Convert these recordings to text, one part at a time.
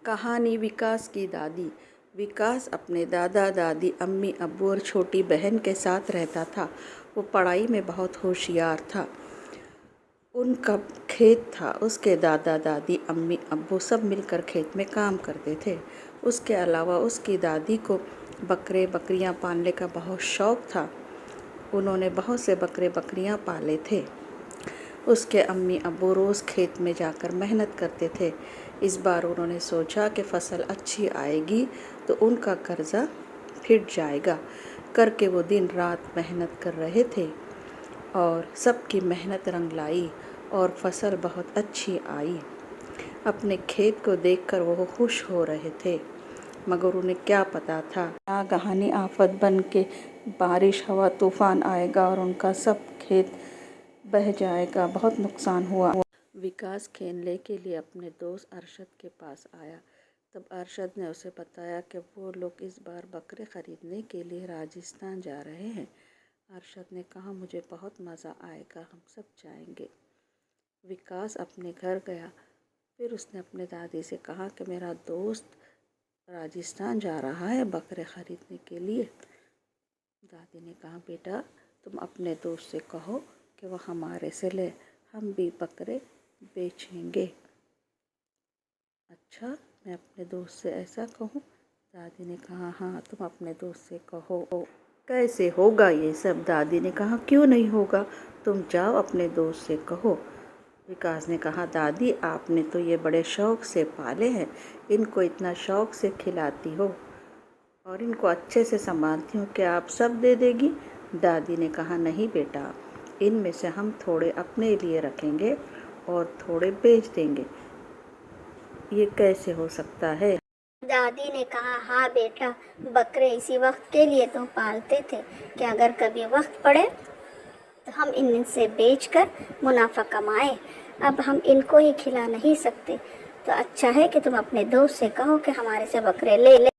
कहानी विकास की दादी। विकास अपने दादा दादी, अम्मी अब्बू और छोटी बहन के साथ रहता था। वो पढ़ाई में बहुत होशियार था। उनका खेत था। उसके दादा दादी, अम्मी अब्बू सब मिलकर खेत में काम करते थे। उसके अलावा उसकी दादी को बकरे बकरियां पालने का बहुत शौक़ था। उन्होंने बहुत से बकरे बकरियां पाले थे। उसके अम्मी अब्बू रोज़ खेत में जाकर मेहनत करते थे। इस बार उन्होंने सोचा कि फसल अच्छी आएगी तो उनका कर्जा फिट जाएगा करके वो दिन रात मेहनत कर रहे थे और सबकी मेहनत रंग लाई और फसल बहुत अच्छी आई। अपने खेत को देखकर वो खुश हो रहे थे, मगर उन्हें क्या पता था नागहानी आफत बन के बारिश हवा तूफान आएगा और उनका सब खेत बह जाएगा। बहुत नुकसान हुआ। विकास खेलने के लिए अपने दोस्त अरशद के पास आया। तब अरशद ने उसे बताया कि वो लोग इस बार बकरे ख़रीदने के लिए राजस्थान जा रहे हैं। अरशद ने कहा, मुझे बहुत मज़ा आएगा, हम सब जाएंगे। विकास अपने घर गया। फिर उसने अपने दादी से कहा कि मेरा दोस्त राजस्थान जा रहा है बकरे ख़रीदने के लिए। दादी ने कहा, बेटा तुम अपने दोस्त से कहो कि वह हमारे से ले, हम भी बकरे बेचेंगे। अच्छा, मैं अपने दोस्त से ऐसा कहूँ? दादी ने कहा, हाँ तुम अपने दोस्त से कहो। कैसे होगा ये सब? दादी ने कहा, क्यों नहीं होगा, तुम जाओ अपने दोस्त से कहो। विकास ने कहा, दादी आपने तो ये बड़े शौक़ से पाले हैं, इनको इतना शौक़ से खिलाती हो और इनको अच्छे से संभालती हूँ, क्या आप सब दे देगी? दादी ने कहा, नहीं बेटा, इनमें से हम थोड़े अपने लिए रखेंगे और थोड़े बेच देंगे। ये कैसे हो सकता है? दादी ने कहा, हाँ बेटा, बकरे इसी वक्त के लिए तो पालते थे कि अगर कभी वक्त पड़े तो हम इनसे बेचकर मुनाफा कमाएं। अब हम इनको ही खिला नहीं सकते, तो अच्छा है कि तुम अपने दोस्त से कहो कि हमारे से बकरे ले ले।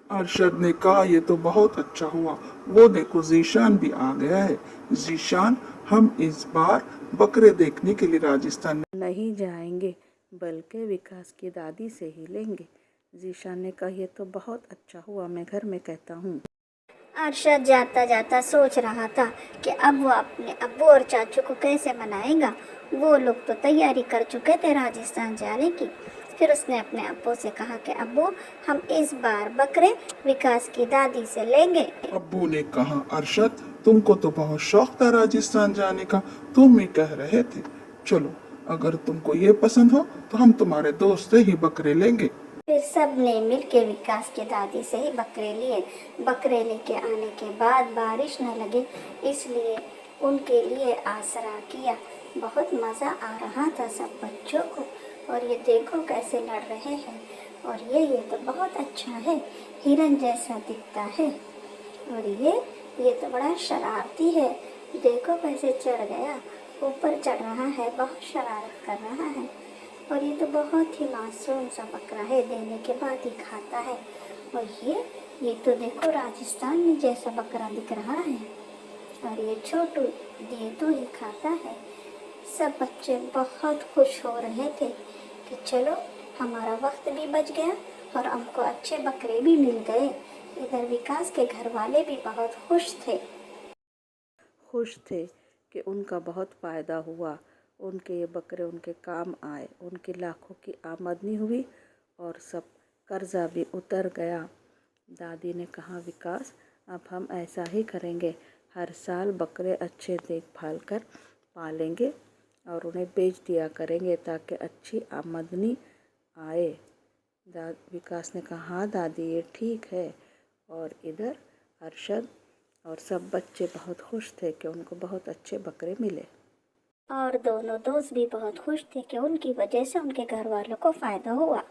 अरशद ने कहा, ये तो बहुत अच्छा हुआ, वो देखो जीशान भी आ गया है। जीशान, हम इस बार बकरे देखने के लिए राजस्थान नहीं जाएंगे, बल्कि विकास की दादी से ही लेंगे। जीशान ने कहा, ये तो बहुत अच्छा हुआ, मैं घर में कहता हूँ। अरशद जाता जाता सोच रहा था कि अब वो अपने अब्बू और चाचू को कैसे मनाएगा। वो लोग तो तैयारी कर चुके थे राजस्थान जाने की। फिर उसने अपने अब्बू से कहा कि अब्बू, हम इस बार बकरे विकास की दादी से लेंगे। अब्बू ने कहा, अरशद तुमको तो बहुत शौक था राजस्थान जाने का, तुम ही कह रहे थे। चलो, अगर तुमको ये पसंद हो तो हम तुम्हारे दोस्त से ही बकरे लेंगे। फिर सब ने मिलकर विकास की दादी से ही बकरे लिए। बकरे लेके आने के बाद बारिश न लगे इसलिए उनके लिए आसरा किया। बहुत मज़ा आ रहा था सब बच्चों को। और ये देखो कैसे लड़ रहे हैं, और ये तो बहुत अच्छा है, हिरन जैसा दिखता है। और ये तो बड़ा शरारती है, देखो कैसे चढ़ गया, ऊपर चढ़ रहा है, बहुत शरारत कर रहा है। और ये तो बहुत ही मासूम सा बकरा है, देने के बाद ही खाता है। और ये तो देखो राजस्थान में जैसा बकरा दिख रहा है। और ये छोटू दिए तो ही खाता है। सब बच्चे बहुत खुश हो रहे थे कि चलो हमारा वक्त भी बच गया और हमको अच्छे बकरे भी मिल गए। इधर विकास के घर वाले भी बहुत खुश थे कि उनका बहुत फ़ायदा हुआ, उनके ये बकरे उनके काम आए, उनकी लाखों की आमदनी हुई और सब कर्जा भी उतर गया। दादी ने कहा, विकास अब हम ऐसा ही करेंगे, हर साल बकरे अच्छे देखभाल कर पालेंगे और उन्हें बेच दिया करेंगे ताकि अच्छी आमदनी आए। विकास ने कहा, हाँ दादी ये ठीक है। और इधर अरशद और सब बच्चे बहुत खुश थे कि उनको बहुत अच्छे बकरे मिले। और दोनों दोस्त भी बहुत खुश थे कि उनकी वजह से उनके घर वालों को फ़ायदा हुआ।